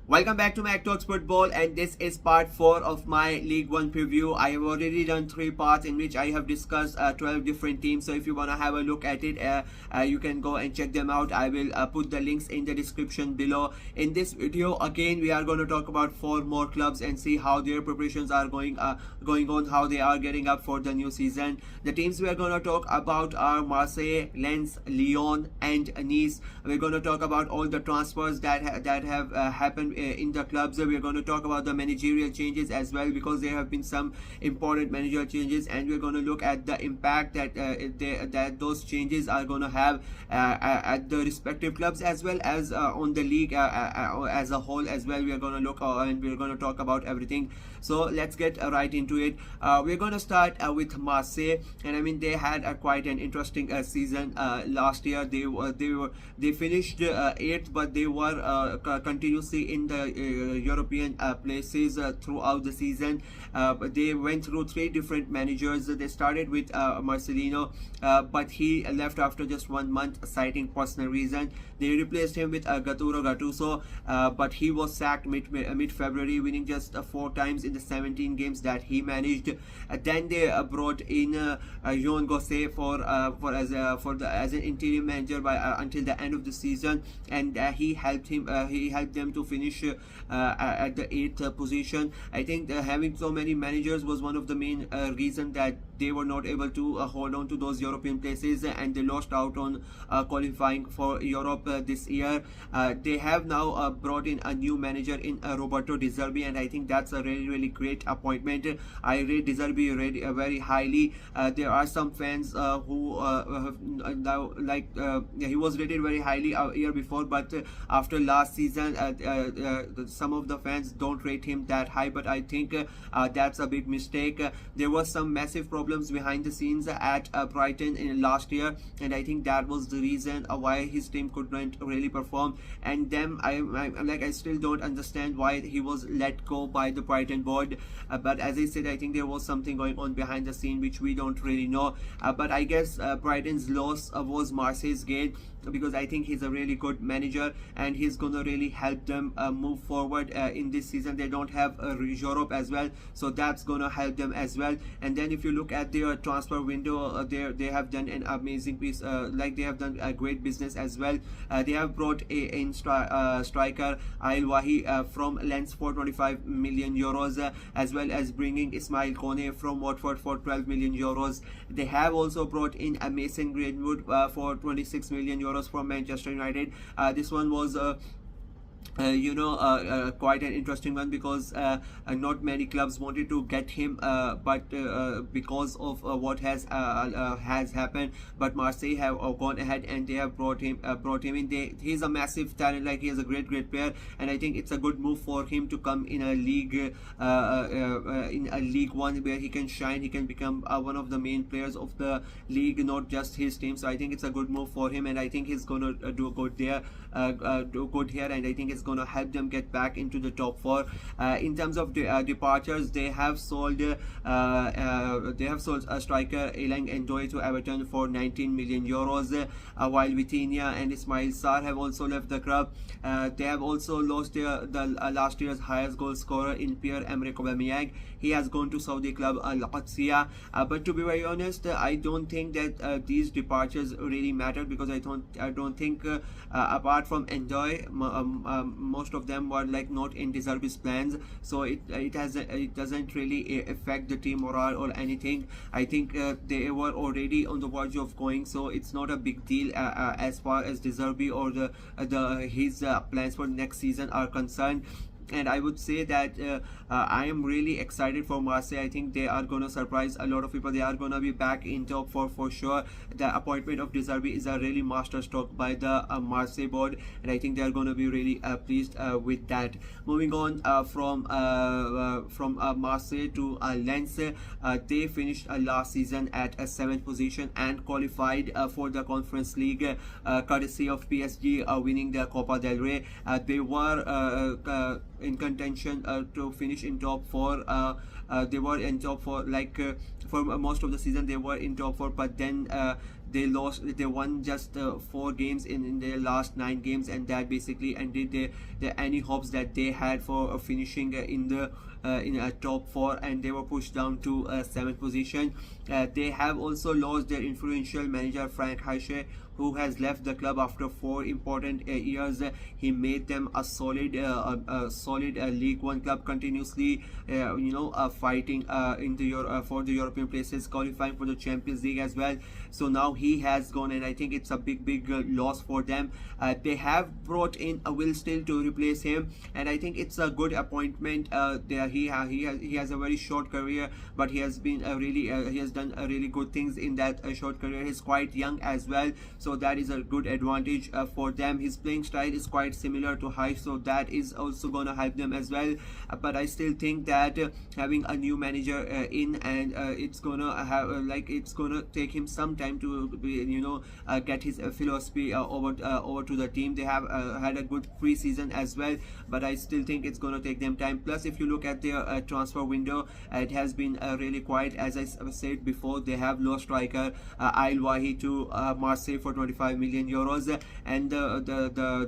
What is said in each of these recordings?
Welcome back to Mac Talks Football, and this is part 4 of my League 1 preview. I have already done 3 parts in which I have discussed 12 different teams. So if you want to have a look at it, you can go and check them out. I will put the links in the description below. In this video, again, we are going to talk about 4 more clubs and see how their preparations are going on, how they are getting up for the new season. The teams we are going to talk about are Marseille, Lens, Lyon, and Nice. We're going to talk about all the transfers that have happened in the clubs. We're going to talk about the managerial changes as well, because there have been some important managerial changes, and we're going to look at the impact that those changes are going to have at the respective clubs, as well as on the league as a whole as well. We are going to look and we're going to talk about everything. So let's get right into it. We're going to start with Marseille, and I mean, they had quite an interesting season last year. They finished 8th, but they were continuously in the European places throughout the season. They went through 3 different managers. They started with Marcelino, but he left after just 1 month, citing personal reason. They replaced him with Gattuso, but he was sacked mid-February, winning just 4 times in the 17 games that he managed. Then they brought in Jean Gosset as an interim manager until the end of the season, and he helped them to finish at the 8th position. I think having so many managers was one of the main reason that they were not able to hold on to those European places, and they lost out on qualifying for Europe this year. They have now brought in a new manager in Roberto De Zerbi, and I think that's a really great appointment. I rate De Zerbi very highly. There are some fans who now he was rated very highly a year before, but after last season some of the fans don't rate him that high, but I think that's a big mistake. There was some massive problems behind the scenes at Brighton in last year, and I think that was the reason why his team couldn't really perform. And then I still don't understand why he was let go by the Brighton board, but as I said, I think there was something going on behind the scene which we don't really know. But I guess Brighton's loss was Marseille's gain, because I think he's a really good manager, and he's gonna really help them move forward in this season. They don't have Europe as well, so that's gonna help them as well. And then if you look at their transfer window, they have done an amazing piece. They have done a great business as well. They have brought in striker Ail Wahi from Lens for 25 million euros, as well as bringing Ismail Kone from Watford for 12 million euros. They have also brought in Mason Greenwood for 26 million euros from Manchester United. This one was quite an interesting one, because not many clubs wanted to get him, but because of what has happened, but Marseille have gone ahead and they have brought him in. He's a massive talent, he is a great player, and I think it's a good move for him to come in a league League 1 where he can shine. He can become one of the main players of the league, not just his team. So I think it's a good move for him, and I think he's gonna do good there, do good here, and I think it's going to help them get back into the top 4. In terms of departures, they have sold a striker Elang Ndoye to Everton for 19 million euros, while Vitinha and Ismail Sarr have also left the club. They have also lost last year's highest goal scorer in Pierre-Emerick Aubameyang. He has gone to Saudi club Al-Qadsiya. But to be very honest, I don't think that these departures really matter, because I don't think apart from Ndoye, most of them were not in De Zerbi's plans, so it doesn't really affect the team morale or anything. I think they were already on the verge of going, so it's not a big deal as far as De Zerbi or his plans for next season are concerned. And I would say that I am really excited for Marseille. I think they are going to surprise a lot of people. They are going to be back in top 4 for sure. The appointment of De Zerbi is a really master stroke by the Marseille board, and I think they are going to be really pleased with that. Moving on from Marseille to Lens, they finished last season at a 7th position and qualified for the Conference League, courtesy of PSG winning the Copa del Rey. They were in contention to finish in top 4. They were in top 4 for most of the season. They were in top 4, but then they won just 4 games in their last 9 games, and that basically ended any hopes that they had for finishing in the top 4, and they were pushed down to 7th position. They have also lost their influential manager Frank Heische, who has left the club after 4 important years. He made them a solid League One club, continuously fighting for the European places, qualifying for the Champions League as well. So now he has gone, and I think it's a big loss for them. They have brought in Will Still to replace him, and I think it's a good appointment. He has a very short career, but he has been he has done really good things in that short career. He's quite young as well, so that is a good advantage for them. His playing style is quite similar to Heiss, so that is also gonna help them as well. But I still think that having a new manager in, and it's gonna have it's gonna take him some time to get his philosophy over to the team. They have had a good pre-season as well, but I still think it's gonna take them time. Plus, if you look at their transfer window, it has been really quiet. As I said before, they have lost striker Ail Wahi to Marseille for 25 million euros, and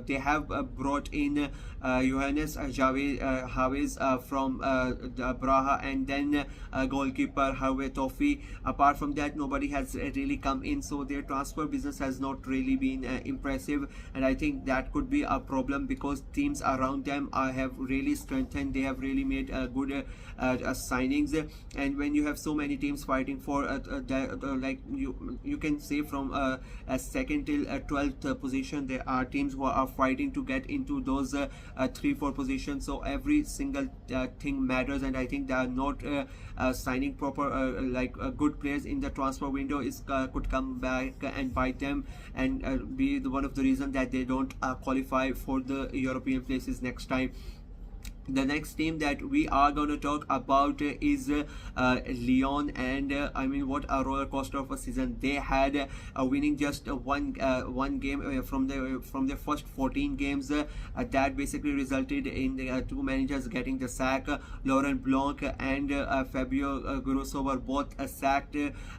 they have brought in Johannes Haves from Braha, and then goalkeeper Harvey Toffee. Apart from that, nobody has really come in, so their transfer business has not really been impressive, and I think that could be a problem because teams around them have really strengthened. They have really made good signings, and when you have so many teams fighting for you can say from a 2nd till 12th position, there are teams who are fighting to get into those 3-4 positions. So every single thing matters, and I think they are not signing proper good players in the transfer window could come back and bite them, and be one of the reasons that they don't qualify for the European places next time. The next team that we are going to talk about is Lyon, and I mean, what a roller coaster of a season they had, winning just one game from their first 14 games. That basically resulted in the 2 managers getting the sack. Laurent Blanc and Fabio Grosso were both sacked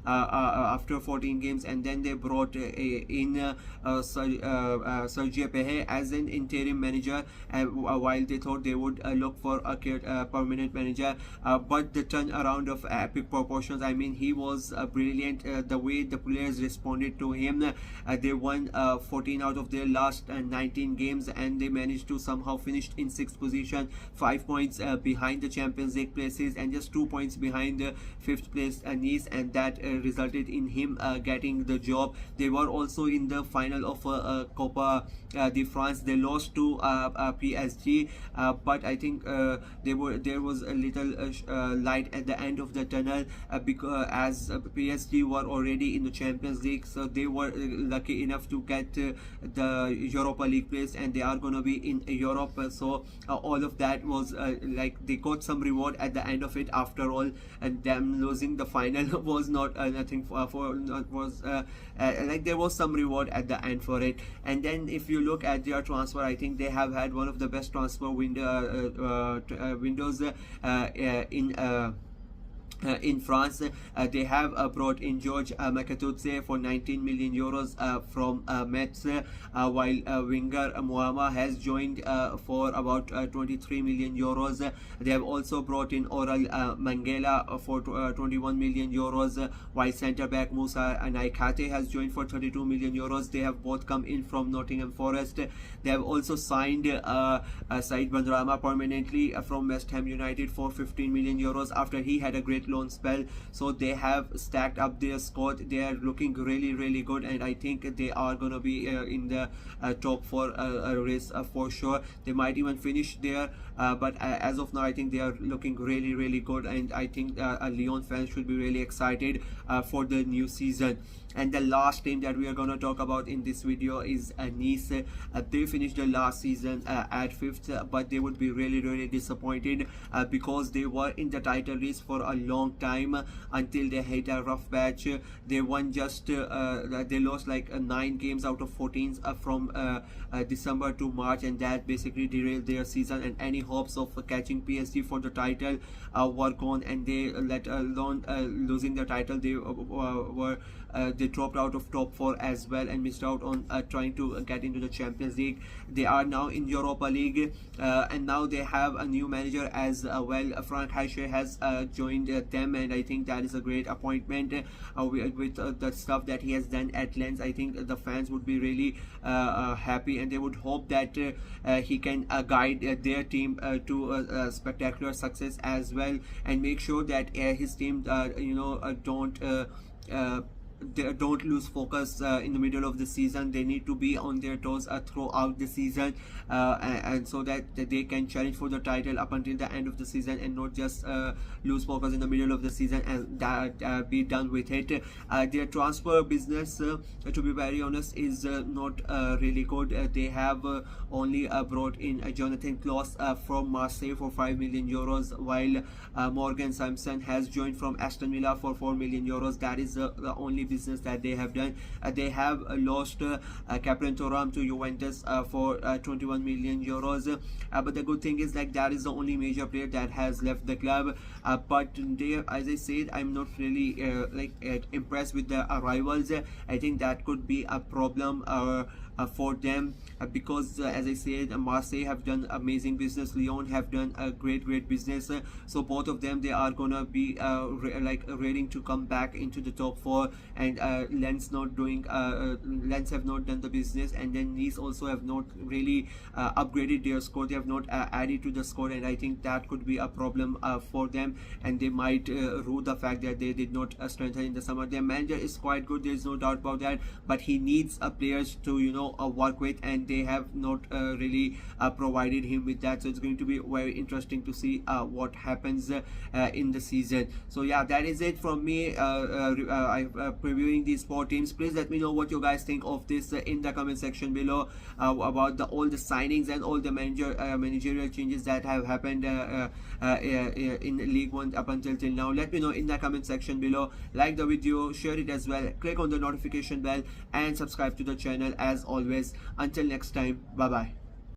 after 14 games, and then they brought in Sergio Pehe as an interim manager, while they thought they would look for a permanent manager, but the turnaround of epic proportions. I mean, he was brilliant. The way the players responded to him, they won 14 out of their last 19 games, and they managed to somehow finish in 6th position, 5 points behind the Champions League places, and just 2 points behind the 5th place Nice, and that resulted in him getting the job. They were also in the final of Copa de France. They lost to PSG, but I think there was a little light at the end of the tunnel, because as PSG were already in the Champions League, so they were lucky enough to get the Europa League place, and they are going to be in Europe. So all of that was they got some reward at the end of it. After all, and them losing the final was not nothing there was some reward at the end for it. And then if you look at their transfer, I think they have had one of the best transfer windows in France. They have brought in George Makatutse for 19 million euros from Metz, while winger Muama has joined for about 23 million euros. They have also brought in Oral Mangela for 21 million euros, while centre back Musa Naikate has joined for 32 million euros. They have both come in from Nottingham Forest. They have also signed Said Benrahma permanently from West Ham United for 15 million euros after he had a great loan spell. So they have stacked up their squad. They are looking really good, and I think they are going to be in the top 4 race for sure. They might even finish there, but as of now I think they are looking really good, and I think Lyon fans should be really excited for the new season. And the last team that we are going to talk about in this video is Nice. They finished the last season at 5th, but they would be really disappointed because they were in the title race for a long long time until they hit a rough patch. They won just they lost like 9 games out of 14 from December to March, and that basically derailed their season, and any hopes of catching PSG for the title were gone, and they let alone losing the title, they dropped out of top 4 as well and missed out on trying to get into the Champions League. They are now in Europa League, and now they have a new manager as well. Frank Heischer has joined them, and I think that is a great appointment with the stuff that he has done at Lens. I think the fans would be really happy, and they would hope that he can guide their team to spectacular success as well, and make sure that his team they don't lose focus in the middle of the season. They need to be on their toes throughout the season, and so that they can challenge for the title up until the end of the season, and not just lose focus in the middle of the season and that be done with it. Their transfer business, to be very honest, is not really good. They have only brought in Jonathan Klaus from Marseille for 5 million euros, while Morgan Simpson has joined from Aston Villa for 4 million euros. That is the only business that they have done. They have lost Captain Thuram to Juventus for 21 million euros, but the good thing is like that is the only major player that has left the club. But they, as I said, I'm not really impressed with the arrivals. I think that could be a problem for them, because as I said, Marseille have done amazing business, Lyon have done a great business, so both of them, they are gonna be ready to come back into the top 4, and Lens not doing Lens have not done the business, and then Nice also have not really upgraded their score. They have not added to the score, and I think that could be a problem for them, and they might rue the fact that they did not strengthen in the summer. Their manager is quite good, there is no doubt about that, but he needs players to work with, and they have not really provided him with that. So it's going to be very interesting to see what happens in the season. So yeah, that is it from me. I'm previewing these 4 teams. Please let me know what you guys think of this in the comment section below, about all the signings and all the managerial changes that have happened in League One up until now. Let me know in the comment section below. Like the video, share it as well, click on the notification bell, and subscribe to the channel as always. Until next time, bye bye.